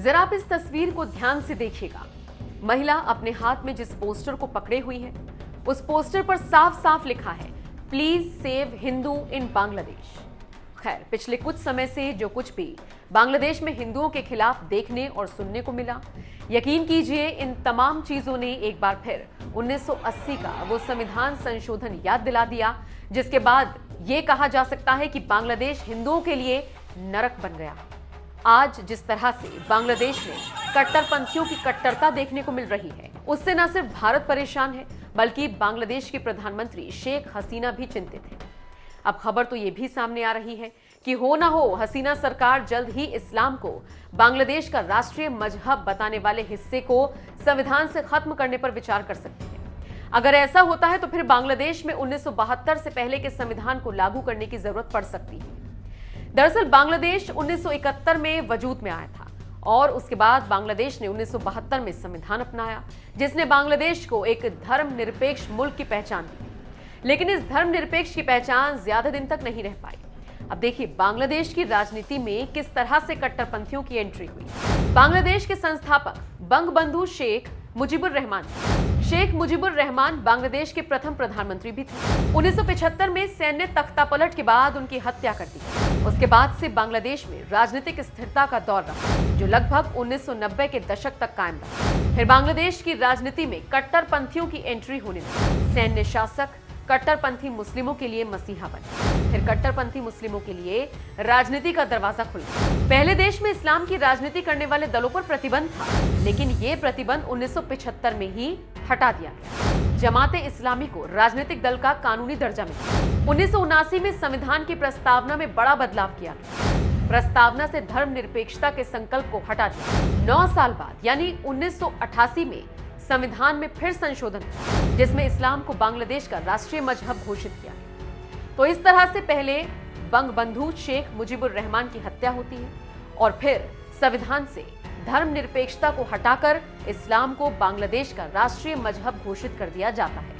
जरा आप इस तस्वीर को ध्यान से देखिएगा। महिला अपने हाथ में जिस पोस्टर को पकड़े हुई है, उस पोस्टर पर साफ साफ लिखा है, प्लीज सेव हिंदू इन बांग्लादेश। खैर, पिछले कुछ समय से जो कुछ भी बांग्लादेश में हिंदुओं के खिलाफ देखने और सुनने को मिला, यकीन कीजिए इन तमाम चीजों ने एक बार फिर 1980 का वो संविधान संशोधन याद दिला दिया, जिसके बाद ये कहा जा सकता है कि बांग्लादेश हिंदुओं के लिए नरक बन गया। आज जिस तरह से बांग्लादेश में कट्टरपंथियों की कट्टरता देखने को मिल रही है, उससे न सिर्फ भारत परेशान है, बल्कि बांग्लादेश की प्रधानमंत्री शेख हसीना भी चिंतित है। अब खबर तो ये भी सामने आ रही है कि हो ना हो हसीना सरकार जल्द ही इस्लाम को बांग्लादेश का राष्ट्रीय मजहब बताने वाले हिस्से को संविधान से खत्म करने पर विचार कर सकती है। अगर ऐसा होता है तो फिर बांग्लादेश में 1972 से पहले के संविधान को लागू करने की जरूरत पड़ सकती है। दरअसल बांग्लादेश 1971 में वजूद में आया था और उसके बाद बांग्लादेश ने 1972 में संविधान अपनाया, जिसने बांग्लादेश को एक धर्मनिरपेक्ष मुल्क की पहचान दी। लेकिन इस धर्मनिरपेक्ष की पहचान ज्यादा दिन तक नहीं रह पाई। अब देखिए बांग्लादेश की राजनीति में किस तरह से कट्टरपंथियों की एंट्री हुई। बांग्लादेश के संस्थापक बंगबंधु शेख मुजीबुर रहमान। शेख मुजीबुर रहमान बांग्लादेश के प्रथम प्रधानमंत्री भी थे। 1975 में सैन्य तख्तापलट के बाद उनकी हत्या कर दी। उसके बाद से बांग्लादेश में राजनीतिक स्थिरता का दौर रहा, जो लगभग 1990 के दशक तक कायम रहा। फिर बांग्लादेश की राजनीति में कट्टरपंथियों की एंट्री होने लगी। सैन्य शासक कट्टरपंथी मुस्लिमों के लिए मसीहा बने, फिर कट्टरपंथी मुस्लिमों के लिए राजनीति का दरवाजा खुला। पहले देश में इस्लाम की राजनीति करने वाले दलों पर प्रतिबंध था, लेकिन ये प्रतिबंध 1975 में ही हटा दिया गया। जमाते इस्लामी को राजनीतिक दल का कानूनी दर्जा मिला। 1979 में संविधान की प्रस्तावना में बड़ा बदलाव किया गया। प्रस्तावना से धर्मनिरपेक्षता के संकल्प को हटा दिया। 9 साल बाद यानी 1988 में संविधान में फिर संशोधन हुआ, जिसमें इस्लाम को बांग्लादेश का राष्ट्रीय मजहब घोषित किया गया। तो इस तरह से पहले बंगबंधु शेख मुजीबुर रहमान की हत्या होती है और फिर संविधान से धर्मनिरपेक्षता को हटाकर इस्लाम को बांग्लादेश का राष्ट्रीय मजहब घोषित कर दिया जाता है,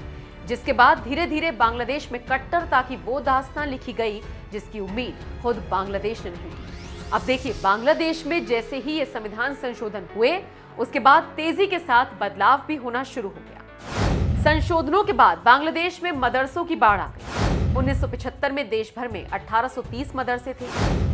जिसके बाद धीरे धीरे बांग्लादेश में कट्टरता की वो दास्तान लिखी गई जिसकी उम्मीद खुद बांग्लादेश ने नहीं की। अब देखिए बांग्लादेश में जैसे ही ये संविधान संशोधन हुए, उसके बाद तेजी के साथ बदलाव भी होना शुरू हो गया। संशोधनों के बाद बांग्लादेश में मदरसों की बाढ़ आ गई। 1975 में देश भर में 1830 मदरसे थे।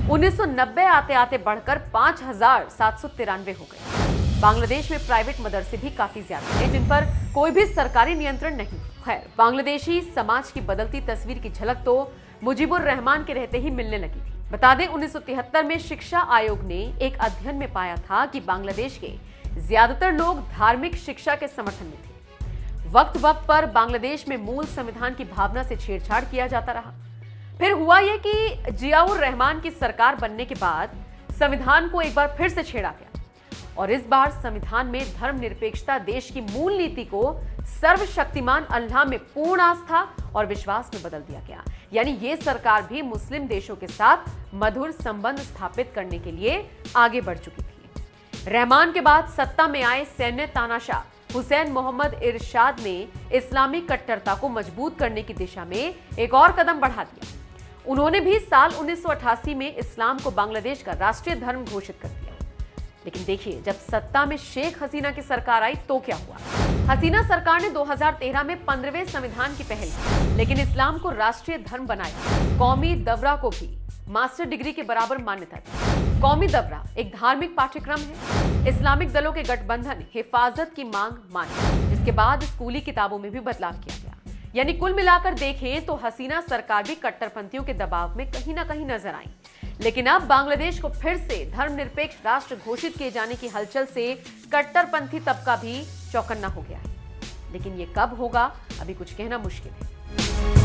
1990 आते आते बढ़कर 5793 हो गए। बांग्लादेश में प्राइवेट मदरसे भी काफी ज्यादा हैं, जिन पर कोई भी सरकारी नियंत्रण नहीं। खैर, बांग्लादेशी समाज की बदलती तस्वीर की झलक तो मुजीबुर रहमान के रहते ही मिलने लगी थी। बता दें 1973 में शिक्षा आयोग ने एक अध्ययन में पाया था कि बांग्लादेश के ज्यादातर लोग धार्मिक शिक्षा के समर्थन में थे। वक्त वक्त पर बांग्लादेश में मूल संविधान की भावना से छेड़छाड़ किया जाता रहा। फिर हुआ यह कि जियाउर रहमान की सरकार बनने के बाद संविधान को एक बार फिर से छेड़ा गया और इस बार संविधान में धर्मनिरपेक्षता देश की मूल नीति को सर्वशक्तिमान अल्लाह में पूर्ण आस्था और विश्वास में बदल दिया गया। यानी ये सरकार भी मुस्लिम देशों के साथ मधुर संबंध स्थापित करने के लिए आगे बढ़ चुकी थी। रहमान के बाद सत्ता में आए सैन्य तानाशाह हुसैन मोहम्मद इरशाद ने इस्लामी कट्टरता को मजबूत करने की दिशा में एक और कदम बढ़ा दिया। उन्होंने भी साल 1988 में इस्लाम को बांग्लादेश का राष्ट्रीय धर्म घोषित कर दिया। लेकिन देखिए, जब सत्ता में शेख हसीना की सरकार आई तो क्या हुआ? हसीना सरकार ने 2013 में 15वें संविधान की पहल की, लेकिन इस्लाम को राष्ट्रीय धर्म बनाया। कौमी दवरा को भी मास्टर डिग्री के बराबर मान्यता दी। कौमी दवरा एक धार्मिक पाठ्यक्रम है। इस्लामिक दलों के गठबंधन हिफाजत की मांग मानी, जिसके बाद स्कूली किताबों में भी बदलाव किया गया। यानी कुल मिलाकर देखें तो हसीना सरकार भी कट्टरपंथियों के दबाव में कहीं ना कहीं नजर आई। लेकिन अब बांग्लादेश को फिर से धर्मनिरपेक्ष राष्ट्र घोषित किए जाने की हलचल से कट्टरपंथी तबका भी चौकन्ना हो गया है। लेकिन ये कब होगा, अभी कुछ कहना मुश्किल है।